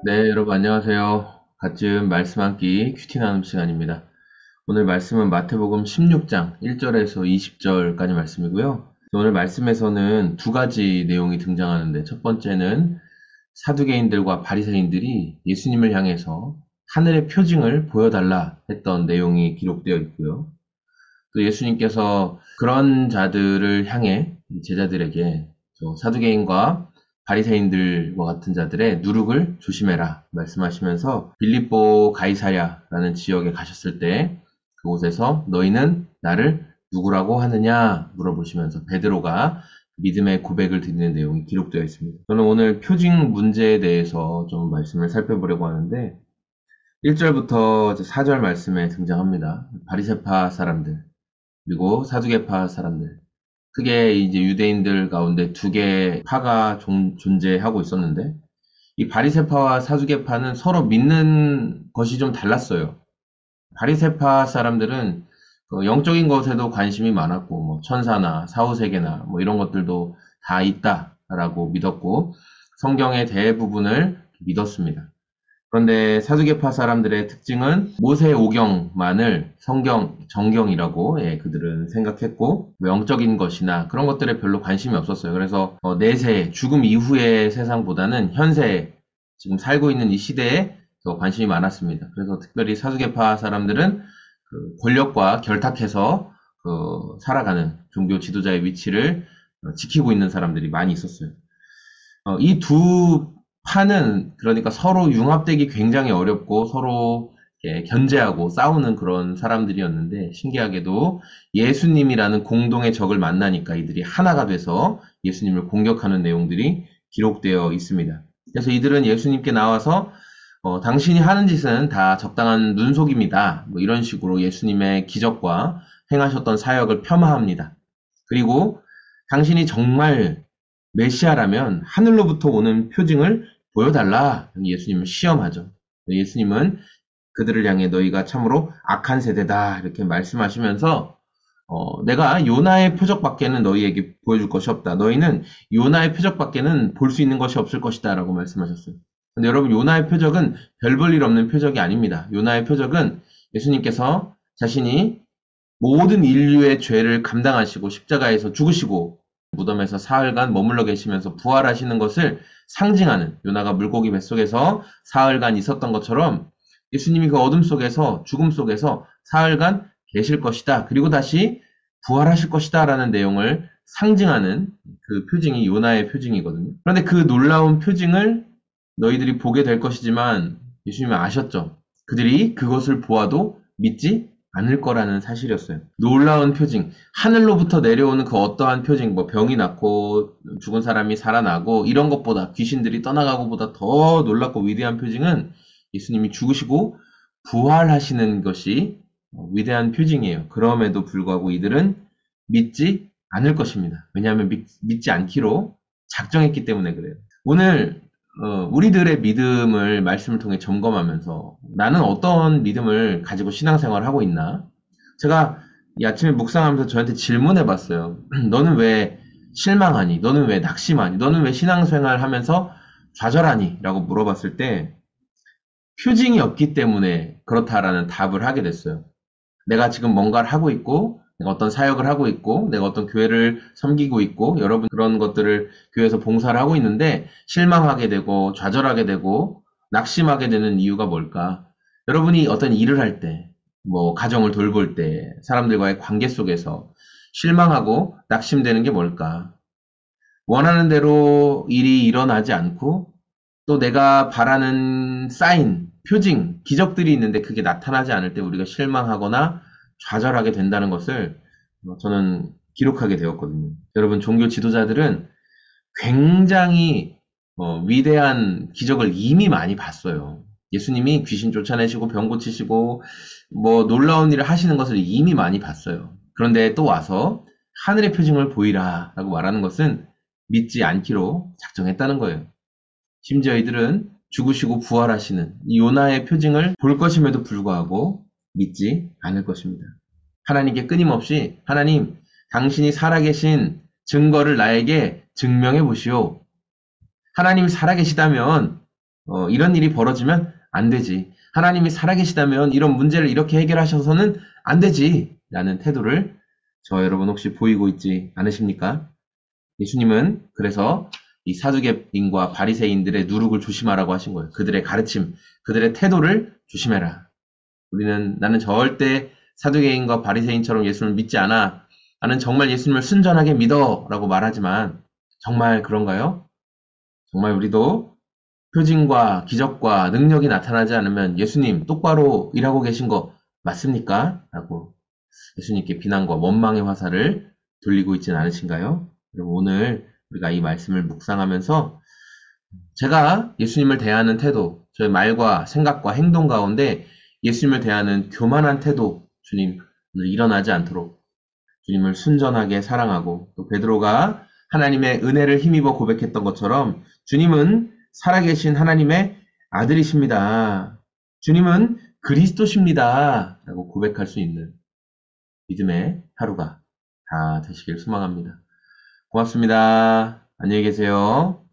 네, 여러분 안녕하세요. 같은 말씀 한 끼 큐티 나눔 시간입니다. 오늘 말씀은 마태복음 16장 1절에서 20절까지 말씀이고요. 오늘 말씀에서는 두 가지 내용이 등장하는데 첫 번째는 사두개인들과 바리새인들이 예수님을 향해서 하늘의 표징을 보여달라 했던 내용이 기록되어 있고요. 또 예수님께서 그런 자들을 향해 제자들에게 사두개인과 바리새인들과 같은 자들의 누룩을 조심해라 말씀하시면서 빌립보 가이사랴라는 지역에 가셨을 때 그곳에서 너희는 나를 누구라고 하느냐 물어보시면서 베드로가 믿음의 고백을 드리는 내용이 기록되어 있습니다. 저는 오늘 표징 문제에 대해서 좀 말씀을 살펴보려고 하는데 1절부터 4절 말씀에 등장합니다. 바리새파 사람들 그리고 사두개파 사람들. 크게 이제 유대인들 가운데 두 개의 파가 존재하고 있었는데, 이 바리새파와 사두개파는 서로 믿는 것이 좀 달랐어요. 바리새파 사람들은 영적인 것에도 관심이 많았고, 뭐 천사나 사후세계나 뭐 이런 것들도 다 있다라고 믿었고, 성경의 대부분을 믿었습니다. 그런데 사두개파 사람들의 특징은 모세오경만을 성경, 정경이라고 그들은 생각했고 영적인 것이나 그런 것들에 별로 관심이 없었어요. 그래서 내세, 죽음 이후의 세상보다는 현세, 지금 살고 있는 이 시대에 더 관심이 많았습니다. 그래서 특별히 사두개파 사람들은 그 권력과 결탁해서 살아가는 종교 지도자의 위치를 지키고 있는 사람들이 많이 있었어요. 이 두 파는 그러니까 서로 융합되기 굉장히 어렵고 서로 견제하고 싸우는 그런 사람들이었는데 신기하게도 예수님이라는 공동의 적을 만나니까 이들이 하나가 돼서 예수님을 공격하는 내용들이 기록되어 있습니다. 그래서 이들은 예수님께 나와서 당신이 하는 짓은 다 적당한 눈속임이다. 뭐 이런 식으로 예수님의 기적과 행하셨던 사역을 폄하합니다. 그리고 당신이 정말 메시아라면 하늘로부터 오는 표징을 보여달라. 예수님을 시험하죠. 예수님은 그들을 향해 너희가 참으로 악한 세대다. 이렇게 말씀하시면서 내가 요나의 표적밖에는 너희에게 보여줄 것이 없다. 너희는 요나의 표적밖에는 볼 수 있는 것이 없을 것이다. 라고 말씀하셨어요. 근데 여러분 요나의 표적은 별 볼 일 없는 표적이 아닙니다. 요나의 표적은 예수님께서 자신이 모든 인류의 죄를 감당하시고 십자가에서 죽으시고 무덤에서 사흘간 머물러 계시면서 부활하시는 것을 상징하는 요나가 물고기 뱃속에서 사흘간 있었던 것처럼 예수님이 그 어둠 속에서 죽음 속에서 사흘간 계실 것이다. 그리고 다시 부활하실 것이다 라는 내용을 상징하는 그 표징이 요나의 표징이거든요. 그런데 그 놀라운 표징을 너희들이 보게 될 것이지만 예수님은 아셨죠. 그들이 그것을 보아도 믿지 않을 거라는 사실이었어요. 놀라운 표징, 하늘로부터 내려오는 그 어떠한 표징, 뭐 병이 낫고 죽은 사람이 살아나고 이런 것보다 귀신들이 떠나가고보다 더 놀랍고 위대한 표징은 예수님이 죽으시고 부활하시는 것이 위대한 표징이에요. 그럼에도 불구하고 이들은 믿지 않을 것입니다. 왜냐하면 믿지 않기로 작정했기 때문에 그래요. 오늘 우리들의 믿음을 말씀을 통해 점검하면서 나는 어떤 믿음을 가지고 신앙생활을 하고 있나? 제가 이 아침에 묵상하면서 저한테 질문해 봤어요. 너는 왜 실망하니? 너는 왜 낙심하니? 너는 왜 신앙생활 하면서 좌절하니? 라고 물어봤을 때 표징이 없기 때문에 그렇다라는 답을 하게 됐어요. 내가 지금 뭔가를 하고 있고, 내가 어떤 사역을 하고 있고, 내가 어떤 교회를 섬기고 있고, 여러분 그런 것들을 교회에서 봉사를 하고 있는데, 실망하게 되고, 좌절하게 되고, 낙심하게 되는 이유가 뭘까? 여러분이 어떤 일을 할 때, 뭐, 가정을 돌볼 때, 사람들과의 관계 속에서 실망하고 낙심되는 게 뭘까? 원하는 대로 일이 일어나지 않고, 또 내가 바라는 사인, 표징, 기적들이 있는데 그게 나타나지 않을 때 우리가 실망하거나 좌절하게 된다는 것을 저는 기록하게 되었거든요. 여러분, 종교 지도자들은 굉장히 위대한 기적을 이미 많이 봤어요. 예수님이 귀신 쫓아내시고 병 고치시고 뭐 놀라운 일을 하시는 것을 이미 많이 봤어요. 그런데 또 와서 하늘의 표징을 보이라 라고 말하는 것은 믿지 않기로 작정했다는 거예요. 심지어 이들은 죽으시고 부활하시는 이 요나의 표징을 볼 것임에도 불구하고 믿지 않을 것입니다. 하나님께 끊임없이 하나님, 당신이 살아계신 증거를 나에게 증명해 보시오. 하나님이 살아계시다면 이런 일이 벌어지면 안 되지. 하나님이 살아계시다면 이런 문제를 이렇게 해결하셔서는 안 되지. 라는 태도를 저 여러분 혹시 보이고 있지 않으십니까? 예수님은 그래서 이 사두개인과 바리새인들의 누룩을 조심하라고 하신 거예요. 그들의 가르침, 그들의 태도를 조심해라. 나는 절대 사두개인과 바리새인처럼 예수님을 믿지 않아. 나는 정말 예수님을 순전하게 믿어. 라고 말하지만 정말 그런가요? 정말 우리도 표징과 기적과 능력이 나타나지 않으면 예수님 똑바로 일하고 계신 거 맞습니까? 라고 예수님께 비난과 원망의 화살을 돌리고 있지는 않으신가요? 그럼 오늘 우리가 이 말씀을 묵상하면서 제가 예수님을 대하는 태도, 저의 말과 생각과 행동 가운데 예수님을 대하는 교만한 태도, 주님, 오늘 일어나지 않도록 주님을 순전하게 사랑하고 또 베드로가 하나님의 은혜를 힘입어 고백했던 것처럼 주님은 살아계신 하나님의 아들이십니다. 주님은 그리스도십니다. 라고 고백할 수 있는 믿음의 하루가 다 되시길 소망합니다. 고맙습니다. 안녕히 계세요.